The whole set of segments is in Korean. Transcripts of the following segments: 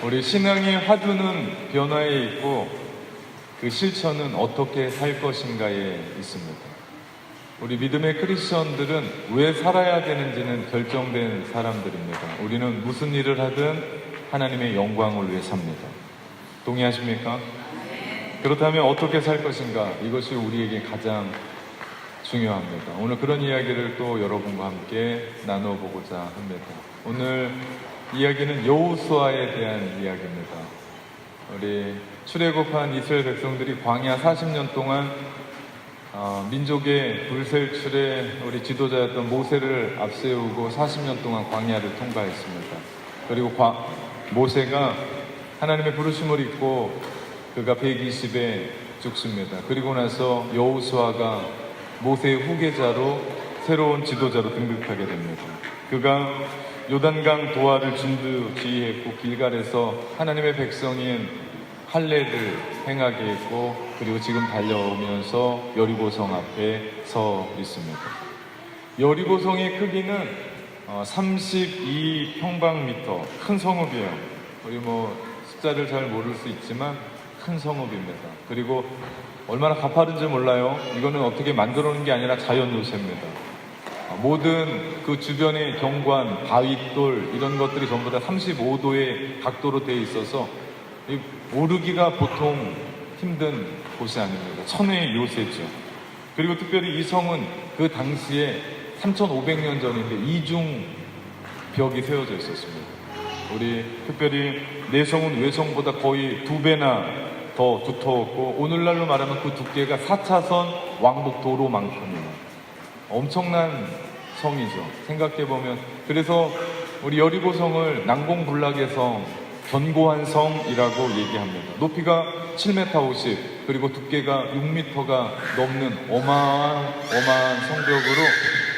우리 신앙의 화두는 변화에 있고 그 실천은 어떻게 살 것인가에 있습니다. 우리 믿음의 크리스천들은 왜 살아야 되는지는 결정된 사람들입니다. 우리는 무슨 일을 하든 하나님의 영광을 위해 삽니다. 동의하십니까? 그렇다면 어떻게 살 것인가? 이것이 우리에게 가장 중요합니다. 오늘 그런 이야기를 또 여러분과 함께 나눠보고자 합니다. 오늘 이야기는 여호수아에 대한 이야기입니다. 우리 출애굽한 이스라엘 백성들이 광야 40년 동안 민족의 불세출에 우리 지도자였던 모세를 앞세우고 40년 동안 광야를 통과했습니다. 그리고 모세가 하나님의 부르심을 입고 그가 120에 죽습니다. 그리고 나서 여호수아가 모세의 후계자로 새로운 지도자로 등극하게 됩니다. 그가 요단강 도하를 진두지휘했고 길갈에서 하나님의 백성인 할례를 행하게 했고 그리고 지금 달려오면서 여리고성 앞에 서 있습니다. 여리고성의 크기는 32평방미터, 큰 성읍이에요. 우리 숫자를 잘 모를 수 있지만 큰 성읍입니다. 그리고 얼마나 가파른지 몰라요. 이거는 어떻게 만들어 놓은 게 아니라 자연 요새입니다. 모든 그 주변의 경관, 바윗돌 이런 것들이 전부 다 35도의 각도로 되어 있어서 오르기가 보통 힘든 곳이 아닙니다. 천혜의 요새죠. 그리고 특별히 이 성은 그 당시에 3500년 전인데 이중벽이 세워져 있었습니다. 우리 특별히 내성은 외성보다 거의 2배나 더 두터웠고 오늘날로 말하면 그 두께가 4차선 왕복도로만큼이에요. 엄청난 성이죠. 생각해보면. 그래서 우리 여리고성을 난공불락의 성, 견고한 성이라고 얘기합니다. 높이가 7m 50, 그리고 두께가 6m가 넘는 어마어마한 성벽으로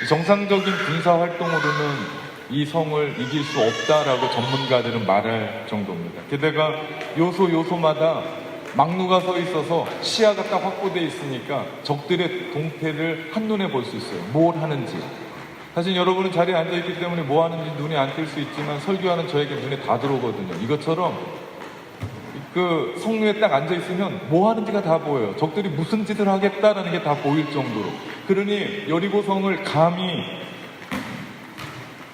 정상적인 군사 활동으로는 이 성을 이길 수 없다라고 전문가들은 말할 정도입니다. 게다가 요소마다 막루가 서 있어서 시야가 딱 확보되어 있으니까 적들의 동태를 한눈에 볼 수 있어요. 뭘 하는지. 사실 여러분은 자리에 앉아있기 때문에 뭐 하는지 눈에 안 띌 수 있지만 설교하는 저에게 눈에 다 들어오거든요. 이것처럼 그 성루에 딱 앉아있으면 뭐 하는지가 다 보여요. 적들이 무슨 짓을 하겠다라는 게 다 보일 정도로. 그러니 여리고성을 감히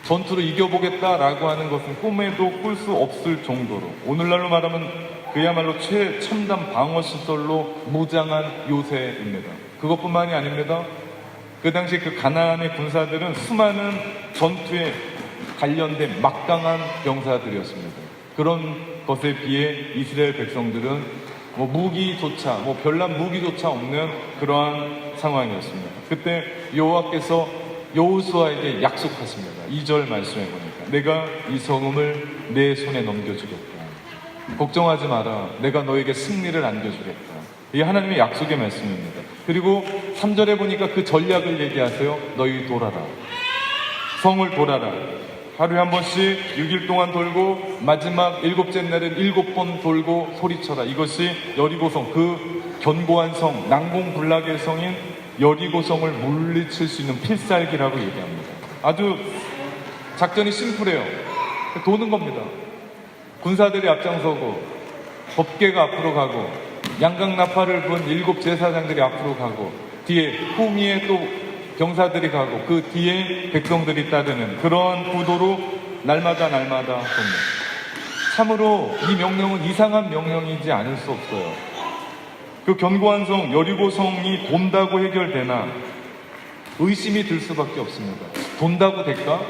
전투로 이겨보겠다라고 하는 것은 꿈에도 꿀 수 없을 정도로 오늘날로 말하면 그야말로 최첨단 방어시설로 무장한 요새입니다. 그것뿐만이 아닙니다. 그 당시 그 가나안의 군사들은 수많은 전투에 관련된 막강한 병사들이었습니다. 그런 것에 비해 이스라엘 백성들은 무기조차, 별난 무기조차 없는 그러한 상황이었습니다. 그때 여호와께서 여호수아에게 약속하십니다. 2절 말씀해 보니까 내가 이 성읍을 내 손에 넘겨주겠다. 걱정하지 마라. 내가 너에게 승리를 안겨주겠다. 이게 하나님의 약속의 말씀입니다. 그리고 3절에 보니까 그 전략을 얘기하세요. 너희 돌아라. 성을 돌아라. 하루에 한 번씩 6일 동안 돌고 마지막 7째 날은 7번 돌고 소리쳐라. 이것이 여리고성, 그 견고한 성, 난공불락의 성인 여리고성을 물리칠 수 있는 필살기라고 얘기합니다. 아주 작전이 심플해요. 도는 겁니다. 군사들이 앞장서고 법궤가 앞으로 가고 양강나팔을 분 7 제사장들이 앞으로 가고 뒤에 후미에 또 병사들이 가고 그 뒤에 백성들이 따르는 그러한 구도로 날마다 돕니다. 참으로 이 명령은 이상한 명령이지 않을 수 없어요. 그 견고한 성 여리고성이 돈다고 해결되나 의심이 들 수밖에 없습니다. 돈다고 될까?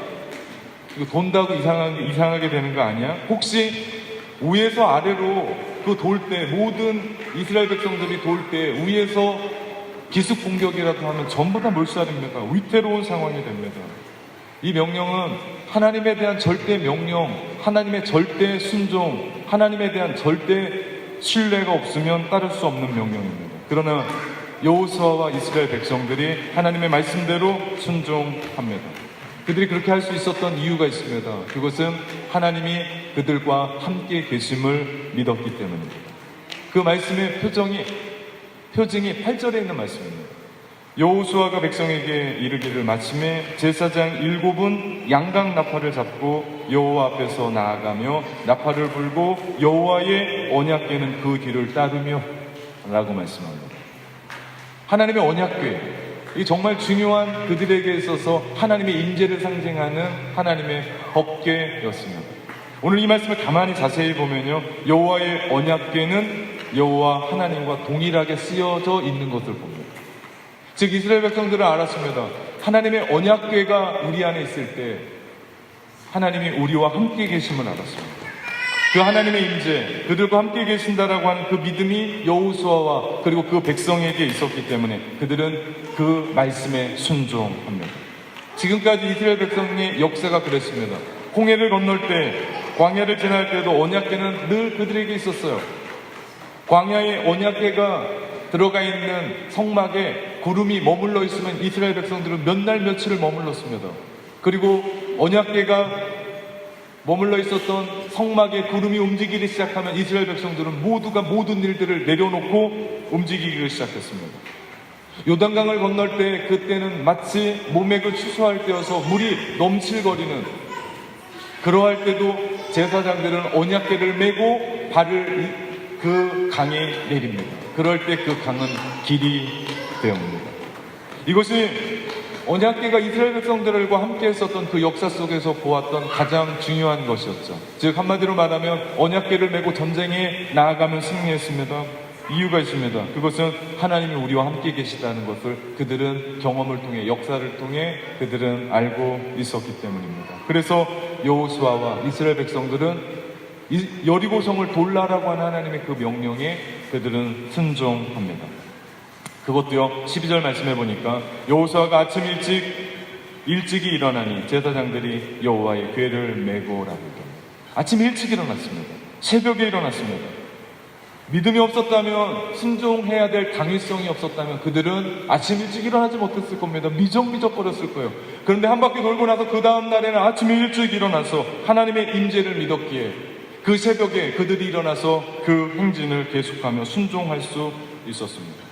이거 돈다고 이상하게 되는 거 아니야? 혹시 위에서 아래로 그 돌 때 모든 이스라엘 백성들이 돌 때 위에서 기습 공격이라도 하면 전부 다 몰살입니다. 위태로운 상황이 됩니다. 이 명령은 하나님에 대한 절대 명령, 하나님의 절대 순종, 하나님에 대한 절대 신뢰가 없으면 따를 수 없는 명령입니다. 그러나 여호수아와 이스라엘 백성들이 하나님의 말씀대로 순종합니다. 그들이 그렇게 할 수 있었던 이유가 있습니다. 그것은 하나님이 그들과 함께 계심을 믿었기 때문입니다. 그 말씀의 표징이 8절에 있는 말씀입니다. 여호수아가 백성에게 이르기를 마침에 제사장 7은 양각 나팔을 잡고 여호와 앞에서 나아가며 나팔을 불고 여호와의 언약궤는 그 뒤를 따르며 라고 말씀합니다. 하나님의 언약궤, 이 정말 중요한 그들에게 있어서 하나님의 임재를 상징하는 하나님의 법궤였습니다. 오늘 이 말씀을 가만히 자세히 보면요, 여호와의 언약궤는 여호와 하나님과 동일하게 쓰여져 있는 것을 봅니다. 즉 이스라엘 백성들은 알았습니다. 하나님의 언약궤가 우리 안에 있을 때 하나님이 우리와 함께 계심을 알았습니다. 그 하나님의 임재, 그들과 함께 계신다라고 하는 그 믿음이 여호수아와 그리고 그 백성에게 있었기 때문에 그들은 그 말씀에 순종합니다. 지금까지 이스라엘 백성의 역사가 그랬습니다. 홍해를 건널 때, 광야를 지날 때도 언약궤는 늘 그들에게 있었어요. 광야에 언약궤가 들어가 있는 성막에 구름이 머물러 있으면 이스라엘 백성들은 몇 날 며칠을 머물렀습니다. 그리고 언약궤가 머물러 있었던 성막에 구름이 움직이기 시작하면 이스라엘 백성들은 모두가 모든 일들을 내려놓고 움직이기 시작했습니다. 요단강을 건널 때 그때는 마치 모맥을 추수할 때여서 물이 넘칠거리는, 그러할 때도 제사장들은 언약궤를 메고 발을 그 강에 내립니다. 그럴 때 그 강은 길이 되옵니다. 이것이 언약궤가 이스라엘 백성들과 함께 했었던 그 역사 속에서 보았던 가장 중요한 것이었죠. 즉 한마디로 말하면 언약궤를 메고 전쟁에 나아가면 승리했습니다. 이유가 있습니다. 그것은 하나님이 우리와 함께 계시다는 것을 그들은 경험을 통해, 역사를 통해 그들은 알고 있었기 때문입니다. 그래서 여호수아와 이스라엘 백성들은 여리고성을 돌라라고 하는 하나님의 그 명령에 그들은 순종합니다. 그것도요, 12절 말씀해 보니까 여호수아가 아침 일찍이 일어나니 제사장들이 여호와의 궤를 메고라고 합니다. 아침 일찍 일어났습니다. 새벽에 일어났습니다. 믿음이 없었다면, 순종해야 될 당위성이 없었다면 그들은 아침 일찍 일어나지 못했을 겁니다. 미적거렸을 거예요. 그런데 한 바퀴 돌고 나서 그 다음 날에는 아침 일찍 일어나서 하나님의 임재를 믿었기에 그 새벽에 그들이 일어나서 그 행진을 계속하며 순종할 수 있었습니다.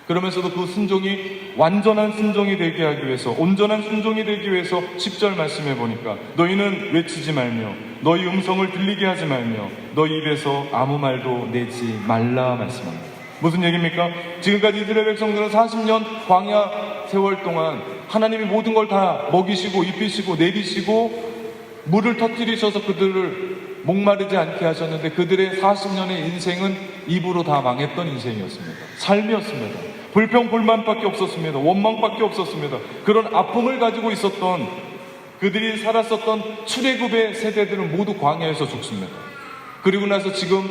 그러면서도 그 순종이 완전한 순종이 되게 하기 위해서, 온전한 순종이 되기 위해서 10절 말씀해 보니까 너희는 외치지 말며 너희 음성을 들리게 하지 말며 너희 입에서 아무 말도 내지 말라 말씀합니다. 무슨 얘기입니까? 지금까지 이스라엘 백성들은 40년 광야 세월 동안 하나님이 모든 걸 다 먹이시고 입히시고 내리시고 물을 터뜨리셔서 그들을 목마르지 않게 하셨는데 그들의 40년의 인생은 입으로 다 망했던 인생이었습니다. 삶이었습니다. 불평불만밖에 없었습니다. 원망밖에 없었습니다. 그런 아픔을 가지고 있었던 그들이 살았었던 출애굽의 세대들은 모두 광야에서 죽습니다. 그리고 나서 지금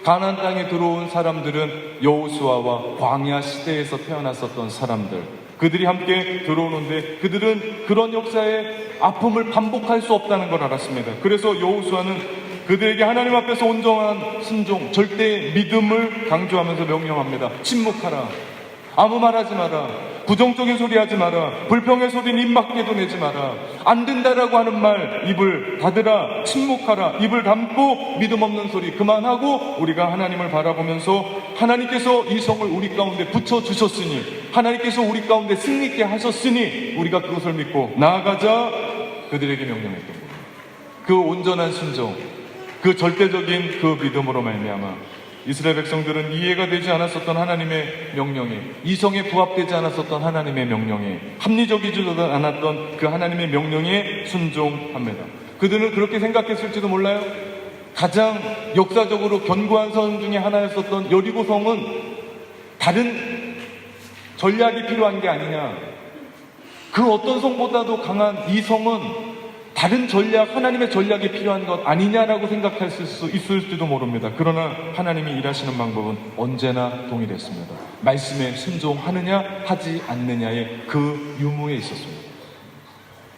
가나안 땅에 들어온 사람들은 여호수아와 광야 시대에서 태어났었던 사람들, 그들이 함께 들어오는데 그들은 그런 역사의 아픔을 반복할 수 없다는 걸 알았습니다. 그래서 여호수아는 그들에게 하나님 앞에서 온전한 순종, 절대의 믿음을 강조하면서 명령합니다. 침묵하라. 아무 말하지 마라. 부정적인 소리 하지 마라. 불평의 소리는 입 밖에도 내지 마라. 안 된다라고 하는 말 입을 닫으라. 침묵하라. 입을 닫고 믿음 없는 소리 그만하고 우리가 하나님을 바라보면서 하나님께서 이 성을 우리 가운데 붙여주셨으니, 하나님께서 우리 가운데 승리케 하셨으니 우리가 그것을 믿고 나아가자, 그들에게 명령했던 겁니다. 그 온전한 순종, 그 절대적인 그 믿음으로 말미암아 이스라엘 백성들은 이해가 되지 않았었던 하나님의 명령에, 이성에 부합되지 않았었던 하나님의 명령에, 합리적이지도 않았던 그 하나님의 명령에 순종합니다. 그들은 그렇게 생각했을지도 몰라요. 가장 역사적으로 견고한 성 중에 하나였었던 여리고성은 다른 전략이 필요한 게 아니냐, 그 어떤 성보다도 강한 이 성은 다른 전략, 하나님의 전략이 필요한 것 아니냐라고 생각할 수 있을지도 모릅니다. 그러나 하나님이 일하시는 방법은 언제나 동일했습니다. 말씀에 순종하느냐 하지 않느냐의 그 유무에 있었습니다.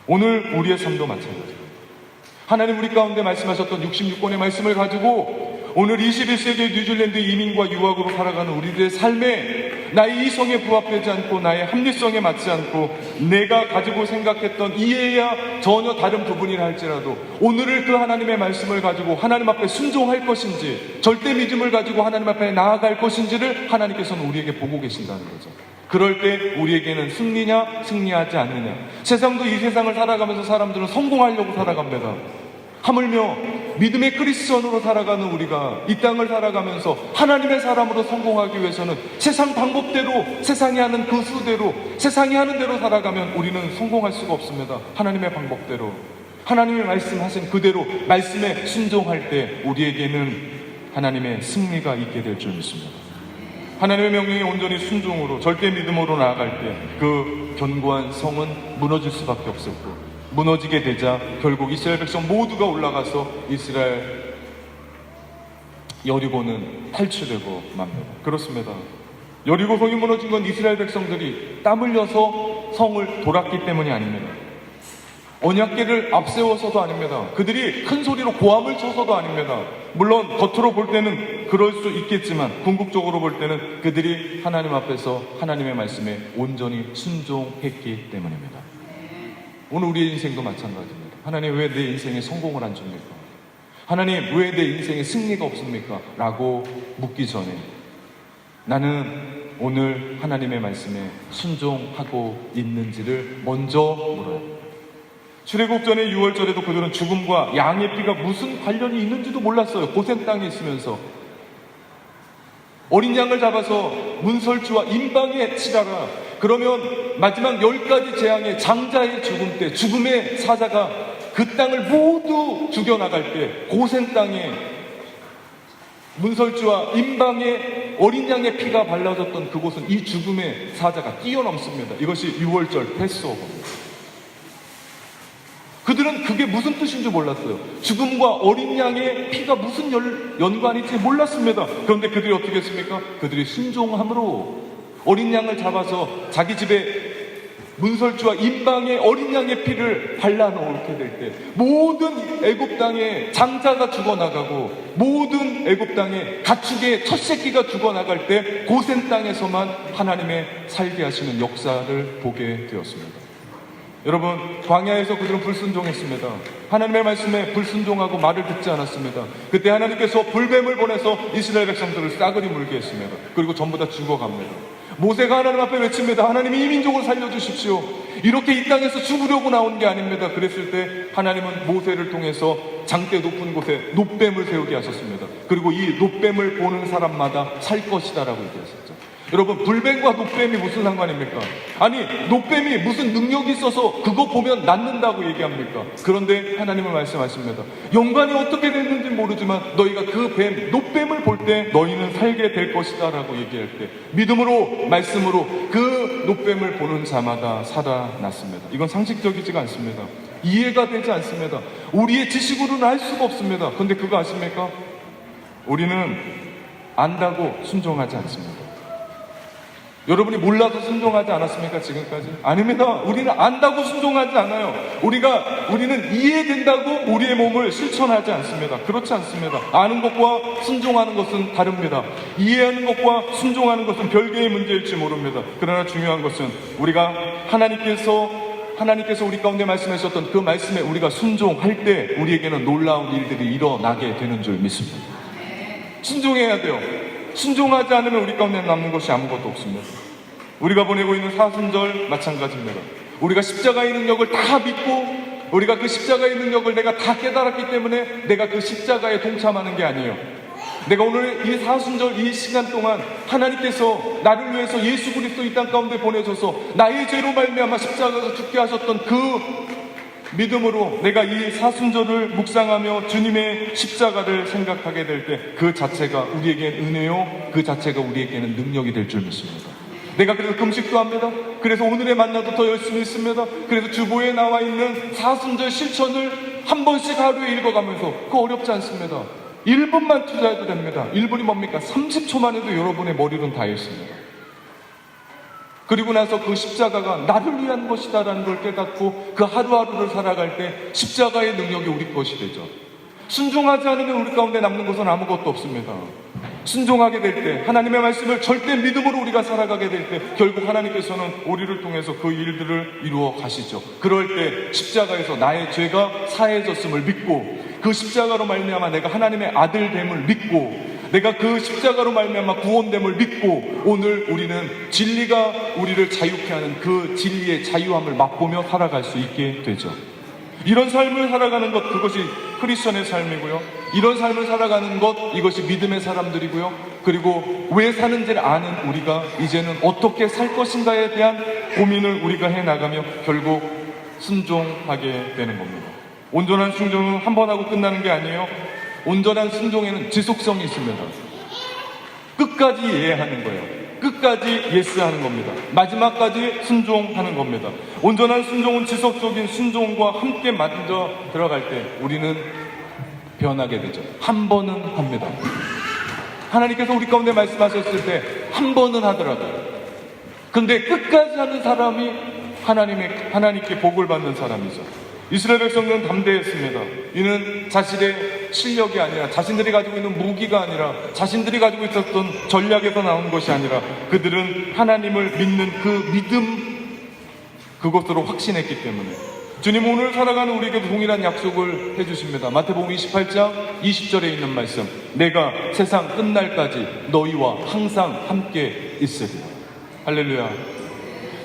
오늘 우리의 삶도 마찬가지입니다. 하나님 우리 가운데 말씀하셨던 66권의 말씀을 가지고 오늘 21세기 뉴질랜드 이민과 유학으로 살아가는 우리들의 삶에 나의 이성에 부합되지 않고 나의 합리성에 맞지 않고 내가 가지고 생각했던 이해야 전혀 다른 부분이라 할지라도 오늘을 그 하나님의 말씀을 가지고 하나님 앞에 순종할 것인지, 절대 믿음을 가지고 하나님 앞에 나아갈 것인지를 하나님께서는 우리에게 보고 계신다는 거죠. 그럴 때 우리에게는 승리냐 승리하지 않느냐. 세상도 이 세상을 살아가면서 사람들은 성공하려고 살아갑니다. 하물며 믿음의 크리스천으로 살아가는 우리가 이 땅을 살아가면서 하나님의 사람으로 성공하기 위해서는 세상 방법대로, 세상이 하는 그 수대로, 세상이 하는 대로 살아가면 우리는 성공할 수가 없습니다. 하나님의 방법대로, 하나님의 말씀하신 그대로 말씀에 순종할 때 우리에게는 하나님의 승리가 있게 될 줄 믿습니다. 하나님의 명령에 온전히 순종으로 절대 믿음으로 나아갈 때 그 견고한 성은 무너질 수밖에 없었고, 무너지게 되자 결국 이스라엘 백성 모두가 올라가서 이스라엘 여리고는 탈취되고 맙니다. 그렇습니다. 여리고 성이 무너진 건 이스라엘 백성들이 땀 흘려서 성을 돌았기 때문이 아닙니다. 언약궤를 앞세워서도 아닙니다. 그들이 큰 소리로 고함을 쳐서도 아닙니다. 물론 겉으로 볼 때는 그럴 수 있겠지만 궁극적으로 볼 때는 그들이 하나님 앞에서 하나님의 말씀에 온전히 순종했기 때문입니다. 오늘 우리의 인생도 마찬가지입니다. 하나님, 왜 내 인생에 성공을 안 줍니까? 하나님, 왜 내 인생에 승리가 없습니까? 라고 묻기 전에 나는 오늘 하나님의 말씀에 순종하고 있는지를 먼저 물어요. 출애굽 전에 6월절에도 그들은 죽음과 양의 피가 무슨 관련이 있는지도 몰랐어요. 고센 땅에 있으면서 어린 양을 잡아서 문설주와 임방에 치라라. 그러면 마지막 10가지 재앙의 장자의 죽음 때, 죽음의 사자가 그 땅을 모두 죽여나갈 때 고센 땅에 문설주와 임방에 어린 양의 피가 발라졌던 그곳은 이 죽음의 사자가 뛰어넘습니다. 이것이 6월절 패스오버입니다. 그들은 그게 무슨 뜻인 줄 몰랐어요. 죽음과 어린 양의 피가 무슨 연관인지 몰랐습니다. 그런데 그들이 어떻게 했습니까? 그들이 순종함으로 어린 양을 잡아서 자기 집에 문설주와 임방에 어린 양의 피를 발라놓게 될 때 모든 애굽 땅에 장자가 죽어나가고 모든 애굽 땅에 가축의 첫 새끼가 죽어나갈 때 고센 땅에서만 하나님의 살게 하시는 역사를 보게 되었습니다. 여러분, 광야에서 그들은 불순종했습니다. 하나님의 말씀에 불순종하고 말을 듣지 않았습니다. 그때 하나님께서 불뱀을 보내서 이스라엘 백성들을 싸그리 물게 했습니다. 그리고 전부 다 죽어갑니다. 모세가 하나님 앞에 외칩니다. 하나님, 이 민족을 살려주십시오. 이렇게 이 땅에서 죽으려고 나온 게 아닙니다. 그랬을 때 하나님은 모세를 통해서 장대 높은 곳에 놋뱀을 세우게 하셨습니다. 그리고 이 놋뱀을 보는 사람마다 살 것이다라고 얘기하셨죠. 여러분, 불뱀과 놋뱀이 무슨 상관입니까? 아니, 놋뱀이 무슨 능력이 있어서 그거 보면 낫는다고 얘기합니까? 그런데 하나님은 말씀하십니다. 연관이 어떻게 됐는지 모르지만 너희가 그 뱀, 놋뱀을 볼 때 너희는 살게 될 것이다 라고 얘기할 때 믿음으로, 말씀으로 그 놋뱀을 보는 자마다 살아났습니다. 이건 상식적이지가 않습니다. 이해가 되지 않습니다. 우리의 지식으로는 알 수가 없습니다. 그런데 그거 아십니까? 우리는 안다고 순종하지 않습니다. 여러분이 몰라서 순종하지 않았습니까? 지금까지? 아닙니다. 우리는 안다고 순종하지 않아요. 우리는 이해된다고 우리의 몸을 실천하지 않습니다. 그렇지 않습니다. 아는 것과 순종하는 것은 다릅니다. 이해하는 것과 순종하는 것은 별개의 문제일지 모릅니다. 그러나 중요한 것은 우리가 하나님께서 우리 가운데 말씀하셨던 그 말씀에 우리가 순종할 때 우리에게는 놀라운 일들이 일어나게 되는 줄 믿습니다. 순종해야 돼요. 순종하지 않으면 우리 가운데 남는 것이 아무것도 없습니다. 우리가 보내고 있는 사순절 마찬가지입니다. 우리가 십자가의 능력을 다 믿고 우리가 그 십자가의 능력을 내가 다 깨달았기 때문에 내가 그 십자가에 동참하는 게 아니에요. 내가 오늘 이 사순절 이 시간 동안 하나님께서 나를 위해서 예수 그리스도 이 땅 가운데 보내셔서 나의 죄로 말미암아 십자가에서 죽게 하셨던 그 믿음으로 내가 이 사순절을 묵상하며 주님의 십자가를 생각하게 될 때 그 자체가 우리에게는 은혜요, 그 자체가 우리에게는 능력이 될 줄 믿습니다. 내가 그래서 금식도 합니다. 그래서 오늘의 만나도 더 열심히 있습니다. 그래서 주보에 나와 있는 사순절 실천을 한 번씩 하루에 읽어가면서 그거 어렵지 않습니다. 1분만 투자해도 됩니다. 1분이 뭡니까? 30초만 해도 여러분의 머리는 다 있습니다. 그리고 나서 그 십자가가 나를 위한 것이다라는 걸 깨닫고 그 하루하루를 살아갈 때 십자가의 능력이 우리 것이 되죠. 순종하지 않으면 우리 가운데 남는 것은 아무것도 없습니다. 순종하게 될 때 하나님의 말씀을 절대 믿음으로 우리가 살아가게 될 때 결국 하나님께서는 우리를 통해서 그 일들을 이루어 가시죠. 그럴 때 십자가에서 나의 죄가 사해졌음을 믿고 그 십자가로 말미암아 내가 하나님의 아들됨을 믿고 내가 그 십자가로 말미암아 구원됨을 믿고 오늘 우리는 진리가 우리를 자유케 하는 그 진리의 자유함을 맛보며 살아갈 수 있게 되죠. 이런 삶을 살아가는 것, 그것이 크리스천의 삶이고요. 이런 삶을 살아가는 것, 이것이 믿음의 사람들이고요. 그리고 왜 사는지를 아는 우리가 이제는 어떻게 살 것인가에 대한 고민을 우리가 해나가며 결국 순종하게 되는 겁니다. 온전한 순종은 한 번 하고 끝나는 게 아니에요. 온전한 순종에는 지속성이 있습니다. 끝까지 예하는 거예요. 끝까지 예스하는 겁니다. 마지막까지 순종하는 겁니다. 온전한 순종은 지속적인 순종과 함께 만져 들어갈 때 우리는 변하게 되죠. 한 번은 합니다. 하나님께서 우리 가운데 말씀하셨을 때 한 번은 하더라고요. 근데 끝까지 하는 사람이 하나님께 복을 받는 사람이죠. 이스라엘 백성들은 담대했습니다. 이는 자신의 실력이 아니라, 자신들이 가지고 있는 무기가 아니라, 자신들이 가지고 있었던 전략에서 나온 것이 아니라 그들은 하나님을 믿는 그 믿음, 그것으로 확신했기 때문에 주님 오늘 살아가는 우리에게도 동일한 약속을 해주십니다. 마태복음 28장 20절에 있는 말씀, 내가 세상 끝날까지 너희와 항상 함께 있으리라. 할렐루야.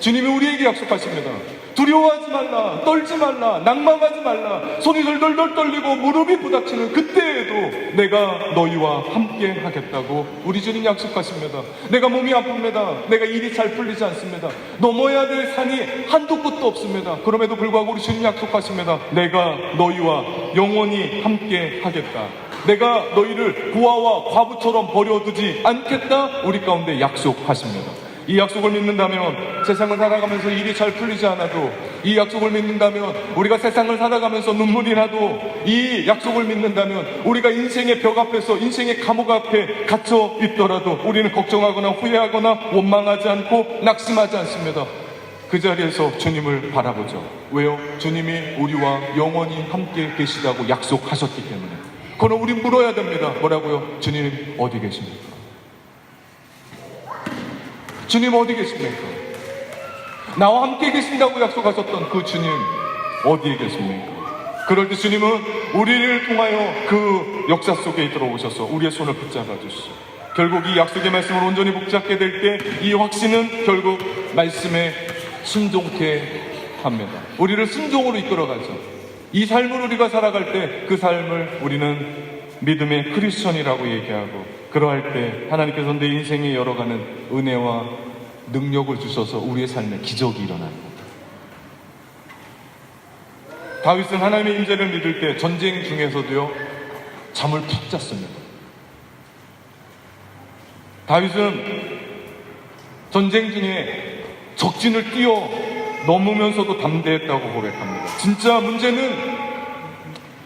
주님이 우리에게 약속하십니다. 두려워하지 말라, 떨지 말라, 낭망하지 말라. 손이 덜덜덜 떨리고 무릎이 부닥치는 그때에도 내가 너희와 함께 하겠다고 우리 주님 약속하십니다. 내가 몸이 아픕니다. 내가 일이 잘 풀리지 않습니다. 넘어야 될 산이 한두 끝도 없습니다. 그럼에도 불구하고 우리 주님 약속하십니다. 내가 너희와 영원히 함께 하겠다. 내가 너희를 고아와 과부처럼 버려두지 않겠다. 우리 가운데 약속하십니다. 이 약속을 믿는다면 세상을 살아가면서 일이 잘 풀리지 않아도, 이 약속을 믿는다면 우리가 세상을 살아가면서 눈물이 나도, 이 약속을 믿는다면 우리가 인생의 벽 앞에서, 인생의 감옥 앞에 갇혀 있더라도 우리는 걱정하거나 후회하거나 원망하지 않고 낙심하지 않습니다. 그 자리에서 주님을 바라보죠. 왜요? 주님이 우리와 영원히 함께 계시다고 약속하셨기 때문에. 그럼 우리 물어야 됩니다. 뭐라고요? 주님 어디 계십니까? 주님 어디 계십니까? 나와 함께 계신다고 약속하셨던 그 주님 어디에 계십니까? 그럴 때 주님은 우리를 통하여 그 역사 속에 들어오셔서 우리의 손을 붙잡아 주시죠. 결국 이 약속의 말씀을 온전히 붙잡게 될 때 이 확신은 결국 말씀에 순종케 합니다. 우리를 순종으로 이끌어가죠. 이 삶을 우리가 살아갈 때 그 삶을 우리는 믿음의 크리스천이라고 얘기하고, 그러할 때 하나님께서 내 인생에 열어가는 은혜와 능력을 주셔서 우리의 삶에 기적이 일어나는 겁니다. 다윗은 하나님의 임재를 믿을 때 전쟁 중에서도요 잠을 푹 잤습니다. 다윗은 전쟁 중에 적진을 뛰어 넘으면서도 담대했다고 고백합니다. 진짜 문제는,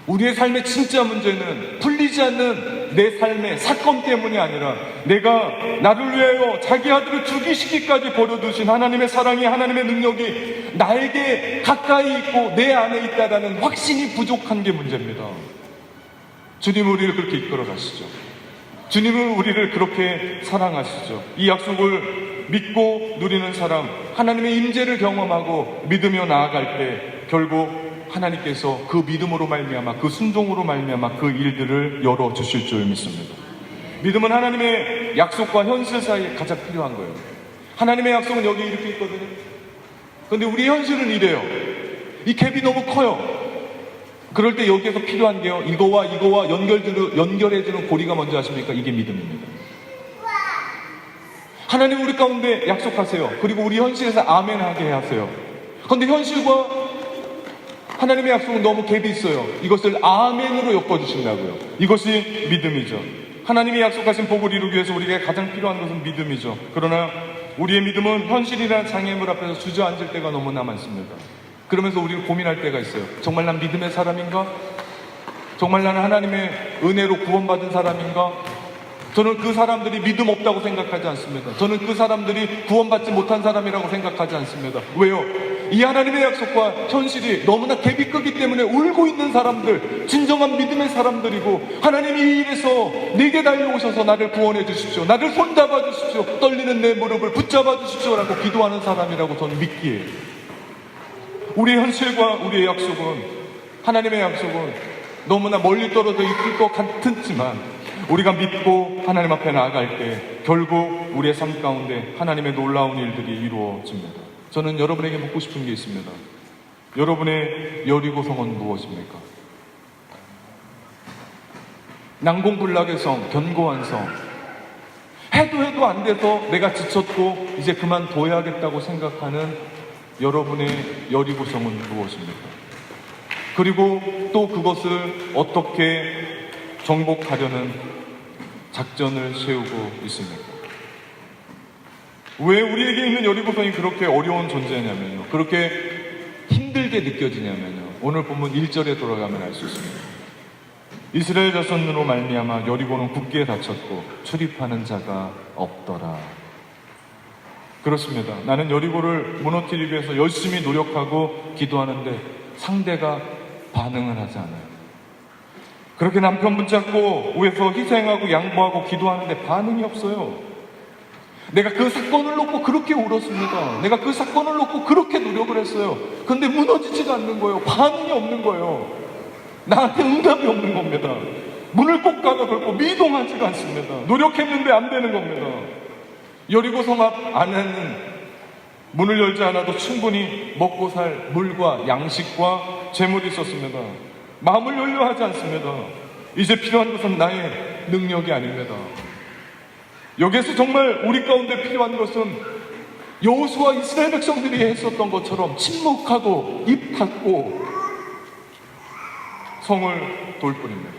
우리의 삶의 진짜 문제는 풀리지 않는 내 삶의 사건 때문이 아니라 내가 나를 위하여 자기 아들을 죽이시기까지 버려두신 하나님의 사랑이, 하나님의 능력이 나에게 가까이 있고 내 안에 있다라는 확신이 부족한 게 문제입니다. 주님은 우리를 그렇게 이끌어 가시죠. 주님은 우리를 그렇게 사랑하시죠. 이 약속을 믿고 누리는 사람, 하나님의 임재를 경험하고 믿으며 나아갈 때 결국 하나님께서 그 믿음으로 말미암아, 그 순종으로 말미암아 그 일들을 열어주실 줄 믿습니다. 믿음은 하나님의 약속과 현실 사이에 가장 필요한 거예요. 하나님의 약속은 여기 이렇게 있거든요. 그런데 우리 현실은 이래요. 이 갭이 너무 커요. 그럴 때 여기에서 필요한 게요, 이거와 연결해주는 고리가 뭔지 아십니까? 이게 믿음입니다. 하나님 우리 가운데 약속하세요. 그리고 우리 현실에서 아멘 하게 하세요. 그런데 현실과 하나님의 약속은 너무 갭이 있어요. 이것을 아멘으로 엮어주신다고요. 이것이 믿음이죠. 하나님이 약속하신 복을 이루기 위해서 우리에게 가장 필요한 것은 믿음이죠. 그러나 우리의 믿음은 현실이라는 장애물 앞에서 주저앉을 때가 너무나 많습니다. 그러면서 우리는 고민할 때가 있어요. 정말 난 믿음의 사람인가? 정말 나는 하나님의 은혜로 구원받은 사람인가? 저는 그 사람들이 믿음 없다고 생각하지 않습니다. 저는 그 사람들이 구원받지 못한 사람이라고 생각하지 않습니다. 왜요? 이 하나님의 약속과 현실이 너무나 갭이 크기 때문에 울고 있는 사람들, 진정한 믿음의 사람들이고, 하나님이 이 일에서 내게 달려오셔서 나를 구원해 주십시오, 나를 손잡아 주십시오, 떨리는 내 무릎을 붙잡아 주십시오라고 기도하는 사람이라고 저는 믿기에, 우리의 현실과 우리의 약속은, 하나님의 약속은 너무나 멀리 떨어져 있을 것 같지만 우리가 믿고 하나님 앞에 나아갈 때 결국 우리의 삶 가운데 하나님의 놀라운 일들이 이루어집니다. 저는 여러분에게 묻고 싶은 게 있습니다. 여러분의 여리고성은 무엇입니까? 난공불락의 성, 견고한 성. 해도 안 돼서 내가 지쳤고 이제 그만둬야겠다고 생각하는 여러분의 여리고성은 무엇입니까? 그리고 또 그것을 어떻게 정복하려는 작전을 세우고 있습니까? 왜 우리에게 있는 여리고성이 그렇게 어려운 존재냐면요, 그렇게 힘들게 느껴지냐면요, 오늘 본문 1절에 돌아가면 알 수 있습니다. 이스라엘 자손으로 말미암아 여리고는 굳게 닫혔고 출입하는 자가 없더라. 그렇습니다. 나는 여리고를 무너뜨리기 위해서 열심히 노력하고 기도하는데 상대가 반응을 하지 않아요. 그렇게 남편 붙잡고 위해서 희생하고 양보하고 기도하는데 반응이 없어요. 내가 그 사건을 놓고 그렇게 울었습니다. 내가 그 사건을 놓고 그렇게 노력을 했어요. 근데 무너지지가 않는 거예요. 반응이 없는 거예요. 나한테 응답이 없는 겁니다. 문을 꼭 닫아 걸고 미동하지가 않습니다. 노력했는데 안 되는 겁니다. 여리고성 앞 안에는 문을 열지 않아도 충분히 먹고 살 물과 양식과 재물이 있었습니다. 마음을 열려 하지 않습니다. 이제 필요한 것은 나의 능력이 아닙니다. 여기에서 정말 우리 가운데 필요한 것은 여호수아 이스라엘 백성들이 했었던 것처럼 침묵하고 입 닫고 성을 돌 뿐입니다.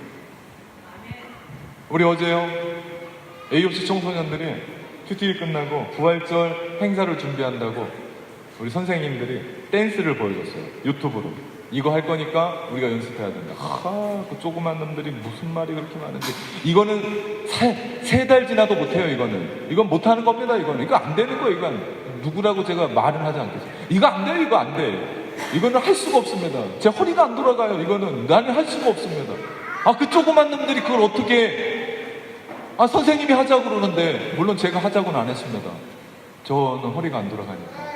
우리 어제요, AOC 청소년들이 큐티를 끝나고 부활절 행사를 준비한다고 우리 선생님들이 댄스를 보여줬어요. 유튜브로. 이거 할 거니까 우리가 연습해야 된다. 그 조그만 놈들이 무슨 말이 그렇게 많은지. 이거는 세 달 지나도 못해요. 이건 못하는 겁니다. 이거 안 되는 거예요. 이건 누구라고 제가 말은 하지 않겠어요. 이거 안 돼요. 이거 안 돼. 이거는 할 수가 없습니다. 제 허리가 안 돌아가요. 이거는 나는 할 수가 없습니다. 그 조그만 놈들이 그걸 어떻게, 선생님이 하자고 그러는데, 물론 제가 하자고는 안 했습니다. 저는 허리가 안 돌아가니까.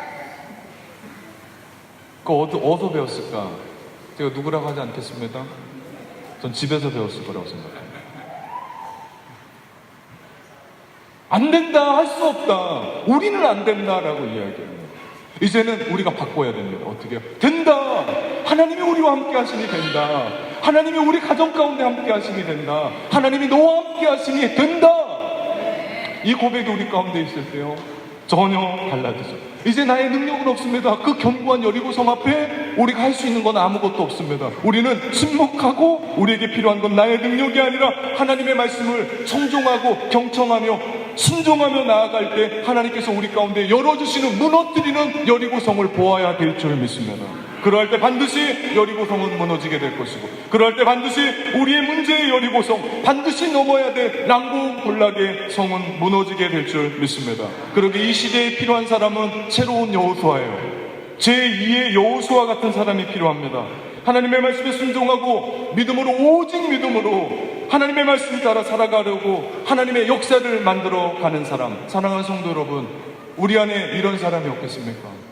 그거 어디서 배웠을까? 제가 누구라고 하지 않겠습니다. 전 집에서 배웠을 거라고 생각합니다. 안 된다, 할 수 없다, 우리는 안 된다라고 이야기합니다. 이제는 우리가 바꿔야 됩니다. 어떻게 해요? 된다! 하나님이 우리와 함께 하시니 된다. 하나님이 우리 가정 가운데 함께 하시니 된다. 하나님이 너와 함께 하시니 된다! 이 고백이 우리 가운데 있을 때요, 전혀 달라지죠. 이제 나의 능력은 없습니다. 그 견고한 여리고성 앞에 우리가 할 수 있는 건 아무것도 없습니다. 우리는 침묵하고 우리에게 필요한 건 나의 능력이 아니라 하나님의 말씀을 청종하고 경청하며 순종하며 나아갈 때 하나님께서 우리 가운데 열어주시는, 무너뜨리는 여리고성을 보아야 될 줄 믿습니다. 그러할 때 반드시 여리고성은 무너지게 될 것이고, 그러할 때 반드시 우리의 문제의 여리고성, 반드시 넘어야 될 난공불락의 성은 무너지게 될 줄 믿습니다. 그러기 이 시대에 필요한 사람은 새로운 여호수아예요. 제2의 여호수아 같은 사람이 필요합니다. 하나님의 말씀에 순종하고 믿음으로, 오직 믿음으로 하나님의 말씀 따라 살아가려고 하나님의 역사를 만들어 가는 사람. 사랑하는 성도 여러분, 우리 안에 이런 사람이 없겠습니까?